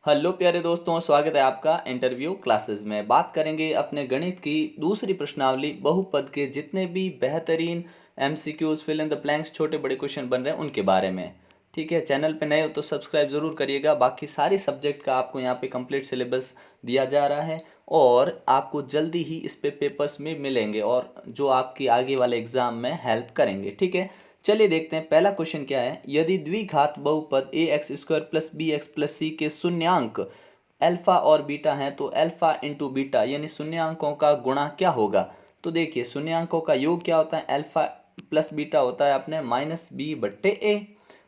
Hello प्यारे दोस्तों, स्वागत है आपका इंटरव्यू क्लासेस में। बात करेंगे अपने गणित की दूसरी प्रश्नावली बहुपद के जितने भी बेहतरीन MCQs fill in the blanks छोटे बड़े क्वेश्चन बन रहे हैं उनके बारे में। ठीक है, चैनल पे नए हो तो सब्सक्राइब ज़रूर करिएगा। बाकी सारी सब्जेक्ट का आपको यहाँ पे कंप्लीट सिलेबस दिया जा रहा है और आपको जल्दी ही इस पे पेपर्स में मिलेंगे और जो आपकी आगे वाले एग्जाम में हेल्प करेंगे। ठीक है, चलिए देखते हैं पहला क्वेश्चन क्या है। यदि द्विघात बहुपद a x square plus b x plus c के शून्यांक अल्फा और बीटा हैं तो अल्फा इंटू बीटा यानी शून्यांकों का गुणा क्या होगा। तो देखिए शून्यांकों का योग क्या होता है, अल्फा प्लस बीटा होता है अपने माइनस बी बट्टे ए,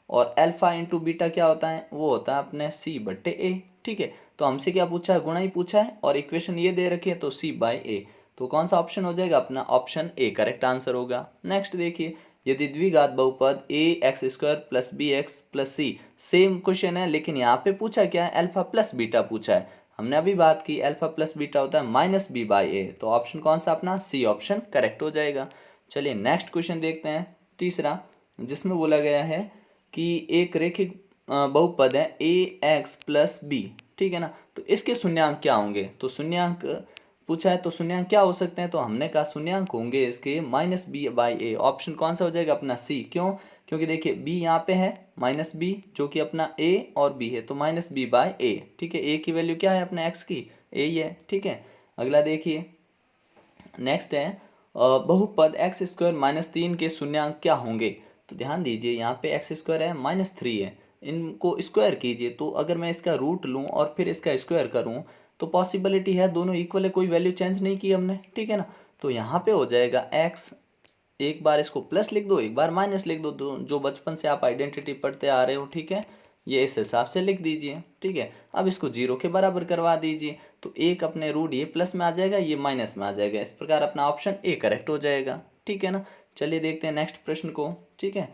और अल्फा इंटू बीटा क्या होता है, वो होता है अपने सी बट्टे ए। ठीक है, तो हमसे क्या पूछा है, गुणा ही पूछा है और इक्वेशन ये दे रखी है तो सी बाई ए। तो कौन सा ऑप्शन हो जाएगा, अपना ऑप्शन ए करेक्ट आंसर होगा। नेक्स्ट देखिए, यदि द्विघात बहुपद a x square plus b x plus c, same question है लेकिन यहाँ पे पूछा क्या है, अल्फा प्लस बीटा पूछा है। हमने अभी बात की अल्फा प्लस बीटा होता है माइनस बी बाई ए, तो ऑप्शन कौन सा अपना सी ऑप्शन करेक्ट हो जाएगा। चलिए नेक्स्ट क्वेश्चन देखते हैं तीसरा, जिसमें बोला गया है कि एक रेखिक बहुपद है ए एक्स प्लस बी। ठीक है ना, तो इसके शून्यांक क्या होंगे। तो शून्यांक पूछा है तो शून्यांक क्या हो सकते हैं, तो हमने कहा शून्यांक होंगे इसके minus B by A. Option कौन सा हो जाएगा, अपना सी। क्यों, क्योंकि देखिए बी यहाँ पे है माइनस बी जो कि अपना ए और बी है, तो माइनस बी बाई ए। ठीक है, ए की वैल्यू क्या है अपने एक्स की, ए ही है। ठीक है, अगला देखिए नेक्स्ट है बहुपद एक्स स्क्वायर माइनस तीन के शून्यांक क्या होंगे। तो ध्यान दीजिए यहाँ पे एक्स स्क्वायर है माइनस थ्री है, इनको स्क्वायर कीजिए तो अगर मैं इसका रूट लूँ और फिर इसका स्क्वायर करूँ तो पॉसिबिलिटी है दोनों इक्वल है, कोई वैल्यू चेंज नहीं की हमने। ठीक है ना, तो यहाँ पे हो जाएगा एक्स, एक बार इसको प्लस लिख दो एक बार माइनस लिख दो, जो बचपन से आप आइडेंटिटी पढ़ते आ रहे हो। ठीक है, ये इस हिसाब से लिख दीजिए। ठीक है, अब इसको जीरो के बराबर करवा दीजिए तो एक अपने रूट ये प्लस में आ जाएगा ये माइनस में आ जाएगा, इस प्रकार अपना ऑप्शन ए करेक्ट हो जाएगा। ठीक है ना, चलिए देखते हैं नेक्स्ट प्रश्न को। ठीक है,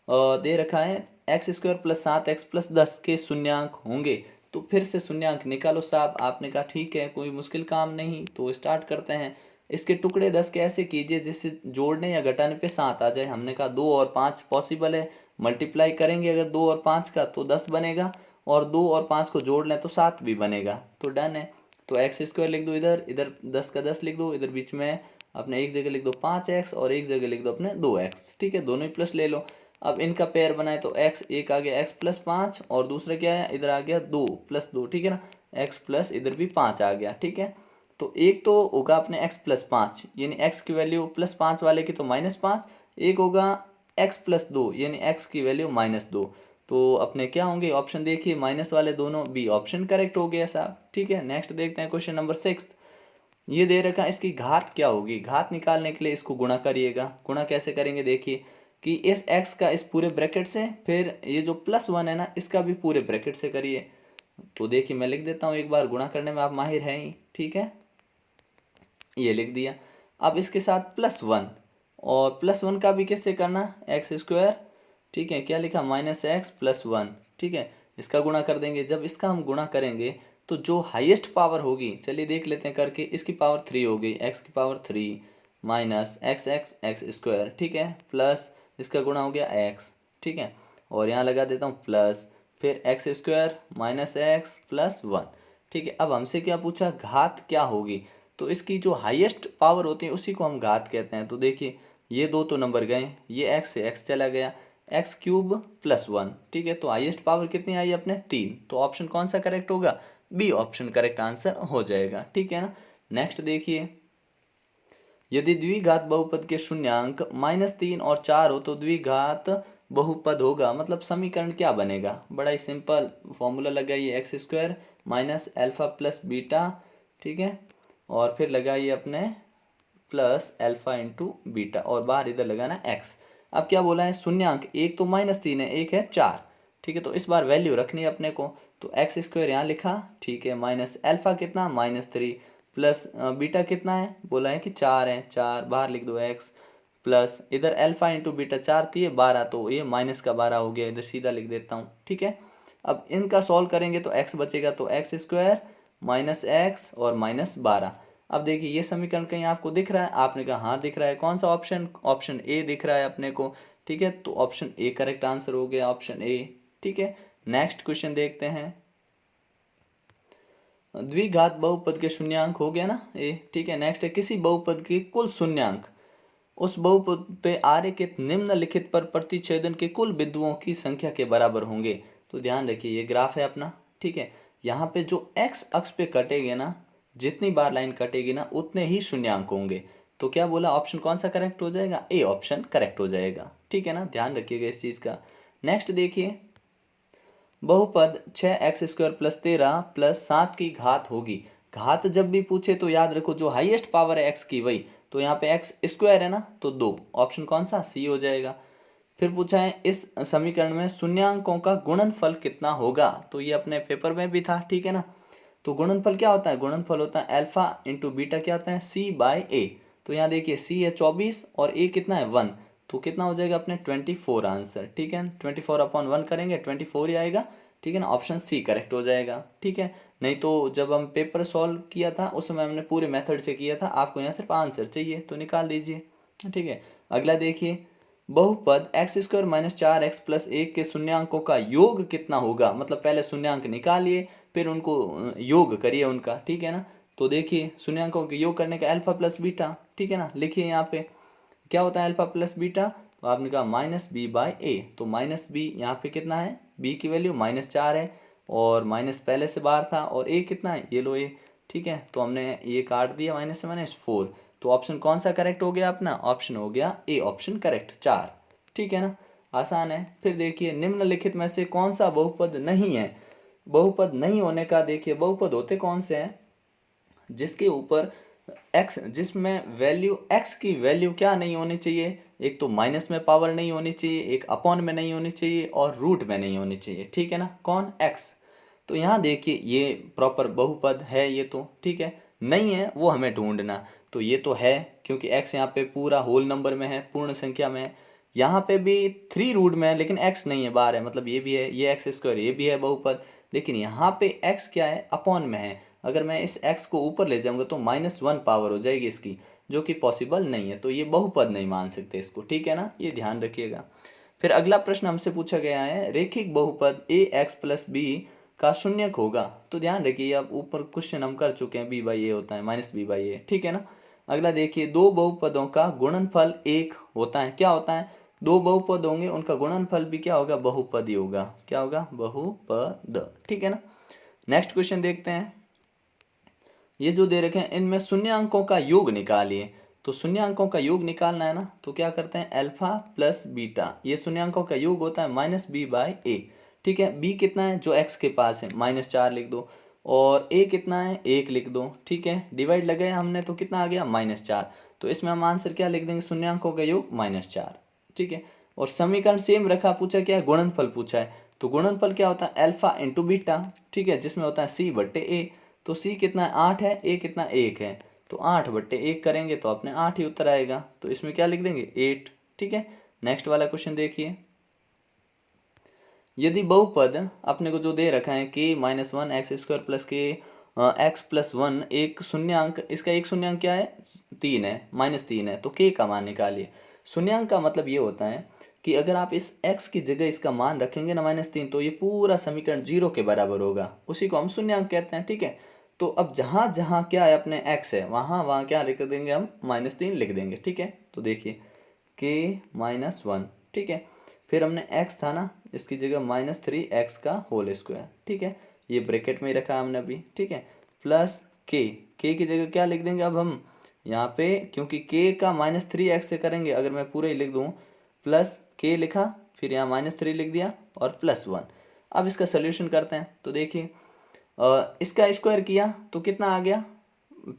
दे रखा है एक्स स्क्वायर प्लस सात एक्स प्लस दस के शून्यांक होंगे। तो फिर से शून्यांक निकालो साहब, आपने कहा ठीक है कोई मुश्किल काम नहीं, तो स्टार्ट करते हैं। इसके टुकड़े 10 कैसे कीजिए जिससे जोड़ने या घटाने पे 7 आ जाए। हमने कहा 2 और 5 पॉसिबल है, मल्टीप्लाई करेंगे अगर 2 और 5 का तो 10 बनेगा, और 2 और 5 को जोड़ लें तो 7 भी बनेगा, तो डन है। तो एक्स स्क्वायर लिख दो इधर, इधर 10 का 10 लिख दो, इधर बीच में अपने एक जगह लिख दो 5x और एक जगह लिख दो अपने 2x। ठीक है, दोनों ही प्लस ले लो। अब इनका पेयर बनाए तो x एक आ गया x प्लस पाँच और दूसरा क्या है इधर आ गया दो प्लस दो। ठीक है ना, x प्लस इधर भी पाँच आ गया। ठीक है, तो एक तो होगा अपने x प्लस पाँच यानी x की वैल्यू प्लस पाँच वाले की तो माइनस पाँच, एक होगा x प्लस दो यानी x की वैल्यू माइनस दो। तो अपने क्या होंगे ऑप्शन देखिए, माइनस वाले दोनों बी ऑप्शन करेक्ट हो गया साहब। ठीक है, नेक्स्ट देखते हैं क्वेश्चन नंबर सिक्स। ये दे रखा है इसकी घात क्या होगी। घात निकालने के लिए इसको गुणा करिएगा। गुणा कैसे करेंगे, देखिए कि इस x का इस पूरे ब्रैकेट से, फिर ये जो प्लस वन है ना इसका भी पूरे ब्रैकेट से करिए। तो देखिए मैं लिख देता हूँ, एक बार गुणा करने में आप माहिर हैं ही। ठीक है, ये लिख दिया। अब इसके साथ प्लस वन, और प्लस वन का भी किससे करना, एक्स स्क्वायर। ठीक है, क्या लिखा, माइनस एक्स प्लस वन। ठीक है, इसका गुणा कर देंगे। जब इसका हम गुणा करेंगे तो जो हाईएस्ट पावर होगी, चलिए देख लेते हैं करके, इसकी पावर थ्री हो गई, एक्स की power three minus x x x square. ठीक है, प्लस इसका गुणा हो गया एक्स। ठीक है, और यहाँ लगा देता हूँ प्लस, फिर x square minus x plus one. ठीक है, अब हमसे क्या पूछा, घात क्या होगी। तो इसकी जो हाईएस्ट पावर होती है उसी को हम घात कहते हैं। तो देखिए ये दो तो नंबर गए, ये एक्स से एक्स चला गया, एक्स क्यूब प्लस वन। ठीक है, तो हाईएस्ट पावर कितनी आई अपने, तीन। तो ऑप्शन कौन सा करेक्ट होगा, बी ऑप्शन करेक्ट आंसर हो जाएगा। ठीक है ना, नेक्स्ट देखिए, यदि द्विघात बहुपद के शून्यांक माइनस तीन और चार हो तो द्विघात बहुपद होगा, मतलब समीकरण क्या बनेगा। बड़ा ही सिंपल फॉर्मूला लगाइए, x square minus alpha plus beta. ठीक है, और फिर लगाइए अपने प्लस अल्फा इंटू बीटा और बाहर इधर लगाना एक्स। अब क्या बोला है, शून्यांक एक तो माइनस तीन है एक है चार। ठीक है, तो इस बार वैल्यू रखनी है अपने को, तो एक्स स्क्वायर यहाँ लिखा। ठीक है, माइनस अल्फा कितना माइनस थ्री, प्लस बीटा कितना है, बोला है कि चार है, चार बाहर लिख दो एक्स, प्लस इधर अल्फा इंटू बीटा चार थी बारह, तो ये माइनस का बारह हो गया, इधर सीधा लिख देता हूँ। ठीक है, अब इनका सॉल्व करेंगे तो एक्स बचेगा, तो एक्स स्क्वायर माइनस एक्स और माइनस बारह। अब देखिए ये समीकरण कहीं आपको दिख रहा है, आपने कहा हाँ दिख रहा है, कौन सा ऑप्शन, ऑप्शन ए दिख रहा है अपने को। ठीक है, तो ऑप्शन ए करेक्ट आंसर हो गया, ऑप्शन ए। ठीक है, नेक्स्ट क्वेश्चन देखते हैं। द्विघात बहुपद के शून्यांक हो गया ना ये, ठीक है। नेक्स्ट है किसी बहुपद के कुल शून्यांक उस बहुपद पे आरेखित निम्नलिखित पर प्रतिच्छेदन के कुल बिंदुओं की संख्या के बराबर होंगे। तो ध्यान रखिए ये ग्राफ है अपना, ठीक है। यहाँ पे जो x अक्ष पे कटेगे ना, जितनी बार लाइन कटेगी ना उतने ही शून्यांक होंगे। तो क्या बोला, ऑप्शन कौन सा करेक्ट हो जाएगा, ए ऑप्शन करेक्ट हो जाएगा, ठीक है ना। ध्यान रखिएगा इस चीज का। नेक्स्ट देखिए, बहुपद 6x² + 13 + 7 की घात होगी। घात जब भी पूछे तो याद रखो जो हाईएस्ट पावर है x की वही, तो यहाँ पे x² है ना तो 2, ऑप्शन कौन सा, सी हो जाएगा। फिर पूछा है इस समीकरण में शून्यांकों का गुणनफल कितना होगा, तो ये अपने पेपर में भी था, ठीक है ना। तो गुणनफल क्या होता है, गुणनफल होता है अल्फा इंटू बीटा, क्या होता है, c/a। तो यहाँ देखिए c है 24 और a कितना है 1, तो कितना हो जाएगा अपने 24 आंसर, ठीक है। 24/1 करेंगे 24 ही आएगा, ठीक है ना। ऑप्शन सी करेक्ट हो जाएगा, ठीक है। नहीं तो जब हम पेपर सॉल्व किया था उस समय हमने पूरे मेथड से किया था, आपको यहाँ सिर्फ आंसर चाहिए तो निकाल दीजिए, ठीक है। अगला देखिए, बहुपद x² - 4x + 1 के शून्यांकों का योग कितना होगा। मतलब पहले शून्यांक निकालिए फिर उनको योग करिए उनका, ठीक है ना। तो देखिए शून्यांकों के योग करने का अल्फा प्लस बीटा, ठीक है ना। लिखिए यहाँ पे क्या होता है अल्फा प्लस बीटा, तो आपने कहा -b/a। तो -b यहाँ पे कितना है, b की वैल्यू -4 है और माइनस पहले से बाहर था, और a कितना है, ये लो a, ठीक है। तो हमने ये काट दिया, माइनस से -4। तो ऑप्शन कौन सा करेक्ट हो गया अपना, ऑप्शन हो गया ए ऑप्शन करेक्ट, 4, ठीक है ना। आसान है। फिर देखिए निम्नलिखित में से कौन सा बहुपद नहीं है। बहुपद नहीं होने का देखिए, बहुपद होते कौन से हैं, जिसके ऊपर x, जिसमें वैल्यू x की वैल्यू क्या नहीं होनी चाहिए, एक तो माइनस में पावर नहीं होनी चाहिए, एक अपॉन में नहीं होनी चाहिए और रूट में नहीं होनी चाहिए, ठीक है ना। कौन, x। तो यहाँ देखिए ये प्रॉपर बहुपद है ये तो, ठीक है। नहीं है वो हमें ढूंढना, तो ये तो है क्योंकि x यहाँ पे पूरा होल नंबर में है, पूर्ण संख्या में है। यहाँ पे भी 3 रूट में है लेकिन x नहीं है, बाहर है, मतलब ये भी है, ये x², ये भी है बहुपद। लेकिन यहाँ पे x क्या है, अपॉन में है। अगर मैं इस x को ऊपर ले जाऊंगा तो -1 पावर हो जाएगी इसकी, जो कि पॉसिबल नहीं है, तो ये बहुपद नहीं मान सकते इसको, ठीक है ना, ये ध्यान रखिएगा। फिर अगला प्रश्न हमसे पूछा गया है, रेखिक बहुपद ax + b का शून्यक होगा। तो ध्यान रखिए अब ऊपर क्वेश्चन हम कर चुके हैं, b/a होता है -b/a, ठीक है ना। अगला देखिए, दो बहुपदों का गुणनफल 1 होता है, क्या होता है, दो बहुपद होंगे उनका गुणनफल भी क्या होगा, बहुपद ही होगा, क्या होगा, बहुपद, ठीक है ना। नेक्स्ट क्वेश्चन देखते हैं, ये जो दे रखे हैं इनमें शून्यांकों का योग निकालिए। तो शून्यांकों का योग निकालना है ना, तो क्या करते हैं, अल्फा प्लस बीटा, ये शून्यांकों का योग होता है -b/a, ठीक है। b कितना है, जो x के पास है, -4 लिख दो, और a कितना है, 1 लिख दो, ठीक है। डिवाइड लगाया हमने तो कितना आ गया, -4। तो इसमें हम आंसर क्या लिख देंगे, शून्यांकों का योग -4, ठीक है। और समीकरण सेम रखा, पूछा क्या है, गुणनफल पूछा है। तो गुणनफल क्या होता है, अल्फा इंटू बीटा, ठीक है, जिसमें होता है c/a। तो c कितना है, 8 है, a कितना 1 है, तो 8/1 करेंगे तो अपने 8 ही उत्तर आएगा। तो इसमें क्या लिख देंगे, 8, ठीक है। नेक्स्ट वाला क्वेश्चन देखिए, यदि बहुपद अपने को जो दे रखा है k - 1 x² + k x + 1, एक शून्यांक, इसका एक शून्यांक क्या है, 3 है, -3 है, तो k का मान निकालिए। शून्यांक का मतलब ये होता है कि अगर आप इस x की जगह इसका मान रखेंगे ना -3, तो ये पूरा समीकरण 0 के बराबर होगा, उसी को हम शून्यांक कहते हैं, ठीक है। तो अब जहाँ जहाँ क्या है अपने x है, वहाँ वहाँ क्या लिख देंगे हम, -3 लिख देंगे, ठीक है। तो देखिए k - 1, ठीक है। फिर हमने x था ना, इसकी जगह -3x का होल स्क्वायर, ठीक है, ये ब्रैकेट में ही रखा हमने अभी, ठीक है, प्लस k, k की जगह क्या लिख देंगे अब हम यहाँ पे, क्योंकि k का -3x से करेंगे, अगर मैं पूरा ही लिख दूँ, प्लस k लिखा, फिर यहाँ -3 लिख दिया और +1। अब इसका सोल्यूशन करते हैं, तो देखिए इसका स्क्वायर किया तो कितना आ गया,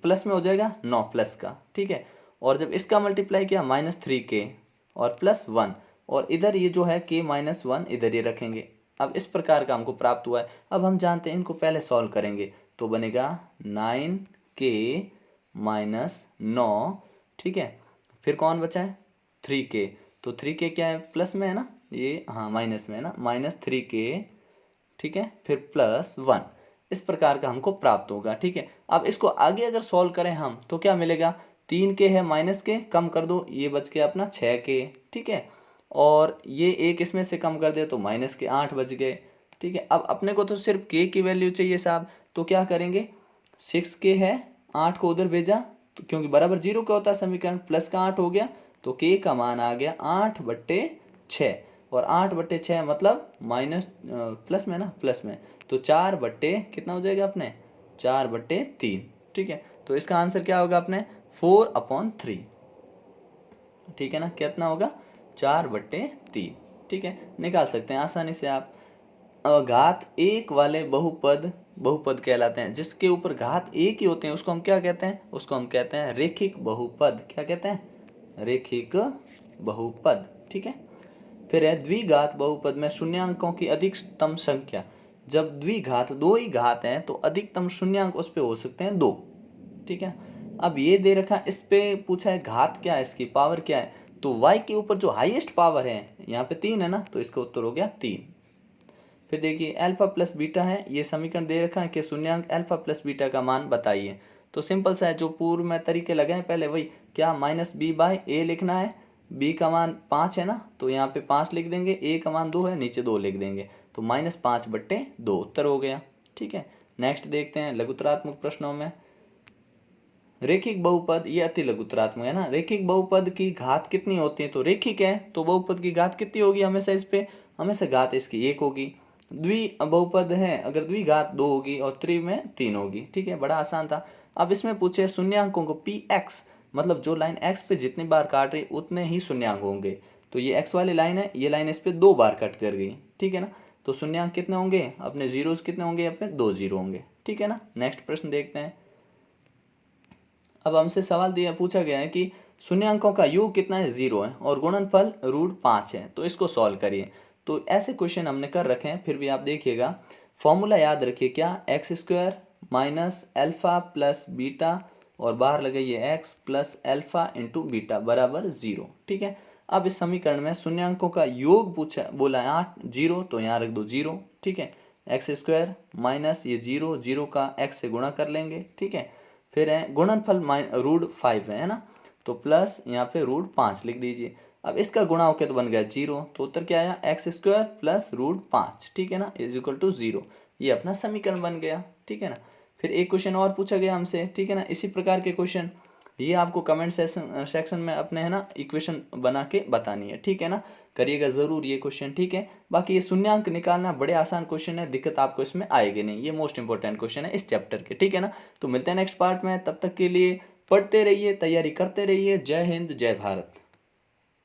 प्लस में हो जाएगा 9 प्लस का, ठीक है। और जब इसका मल्टीप्लाई किया -3k और +1, और इधर ये जो है k - 1 इधर ही रखेंगे। अब इस प्रकार का हमको प्राप्त हुआ है। अब हम जानते हैं इनको पहले सॉल्व करेंगे, तो बनेगा 9k - 9, ठीक है। फिर कौन बचा है, 3k, तो 3k क्या है, प्लस में है ना, ये हाँ माइनस में है ना, -3k, ठीक है, फिर +1, इस प्रकार का हमको प्राप्त होगा, ठीक है। अब इसको आगे अगर सॉल्व करें हम तो क्या मिलेगा, 3k है, -k कम कर दो, ये बच गया अपना 6k, ठीक है। और ये एक इसमें से कम कर दे तो -8 बच गए, ठीक है। अब अपने को तो सिर्फ k की वैल्यू चाहिए साहब, तो क्या करेंगे, 6 के है, 8 को उधर भेजा तो क्योंकि बराबर 0 का होता है समीकरण, प्लस का 8 हो गया तो के का मान आ गया 8/6। और 8/6 मतलब माइनस प्लस में ना, प्लस में, तो 4 कितना हो जाएगा अपने 4/3। ठीक है, तो इसका आंसर क्या होगा अपने 4/3। ठीक है ना, कितना होगा 4/3। ठीक है, निकाल सकते हैं आसानी से आप। घात एक वाले बहुपद बहुपद कहलाते हैं। जिसके ऊपर घात एक ही होते हैं उसको हम क्या कहते हैं, उसको हम कहते हैं रेखिक बहुपद। क्या कहते हैं, रेखिक बहुपद। ठीक है, फिर है द्विघात बहुपद में शून्यांकों की अधिकतम संख्या। जब द्विघात दो ही घात हैं तो अधिकतम शून्यांक उस पे हो सकते हैं 2। ठीक है, अब ये दे रखा, इस पे पूछा है घात क्या है, इसकी पावर क्या है, तो y के ऊपर जो हाईएस्ट पावर है यहाँ पे 3 है ना, तो इसका उत्तर हो गया 3। फिर देखिए अल्फा प्लस बीटा है, ये समीकरण दे रखा है कि शून्यांक अल्फा प्लस बीटा का मान बताइए। तो सिंपल सा है, जो पूर्व में तरीके लगाए पहले वही, क्या -b/a लिखना है। b का मान 5 है ना, तो यहाँ पे 5 लिख देंगे, a का मान 2 है, नीचे 2 लिख देंगे, तो -5/2 उत्तर हो गया। ठीक है, नेक्स्ट देखते हैं लघुतरात्मक प्रश्नों में। रेखिक बहुपद, ये अति लघुतरात्मक है ना। रेखिक बहुपद की घात कितनी होती है, तो रेखिक है तो बहुपद की घात कितनी होगी, हमेशा इस पे हमेशा घात इसकी 1 होगी। द्वि बहुपद है अगर द्विघात 2 होगी और त्रि में 3 होगी। ठीक है, बड़ा आसान था। अब इसमें पूछे शून्यांकों को px, मतलब जो लाइन x पे जितनी बार काट रही उतने ही शून्यांक होंगे। तो ये x वाली लाइन है, ये लाइन इस पे 2 बार कट कर गई। ठीक है ना, तो शून्यांक कितने होंगे अपने, जीरोस कितने होंगे अपने, 2 जीरो होंगे। ठीक है ना, नेक्स्ट प्रश्न देखते हैं। अब हमसे सवाल दिया पूछा गया है कि शून्यांकों का योग कितना है, 0 है, और गुणनफल √5 है, तो इसको सॉल्व करिए। तो ऐसे क्वेश्चन हमने कर रखे हैं, फिर भी आप देखिएगा। फॉर्मूला याद रखिए क्या, x² minus alpha plus beta, और बाहर लगाइए x plus alpha into beta बराबर 0। ठीक है, अब इस समीकरण में शून्यांकों का योग पूछा, बोला है 8 0, तो यहाँ रख दो 0। ठीक है, x² माइनस ये 0, 0 का x से गुणा कर लेंगे। ठीक है, फिर है गुणनफल √5 है ना, तो प्लस यहाँ पे √5 लिख दीजिए। अब इसका गुणा होकर तो बन गया 0, तो उत्तर क्या आया x² प्लस √5। ठीक है ना, इज इक्वल टू 0। ये अपना समीकरण बन गया। ठीक है ना, फिर एक क्वेश्चन और पूछा गया हमसे। ठीक है ना, इसी प्रकार के क्वेश्चन ये आपको कमेंट सेक्शन में अपने है ना इक्वेशन बना के बतानी है। ठीक है ना, करिएगा ज़रूर ये क्वेश्चन। ठीक है, बाकी ये शून्यांक निकालना बड़े आसान क्वेश्चन है, दिक्कत आपको इसमें आएगी नहीं, ये मोस्ट इंपॉर्टेंट क्वेश्चन है इस चैप्टर के। ठीक है ना, तो मिलते हैं नेक्स्ट पार्ट में, तब तक के लिए पढ़ते रहिए, तैयारी करते रहिए। जय हिंद, जय भारत।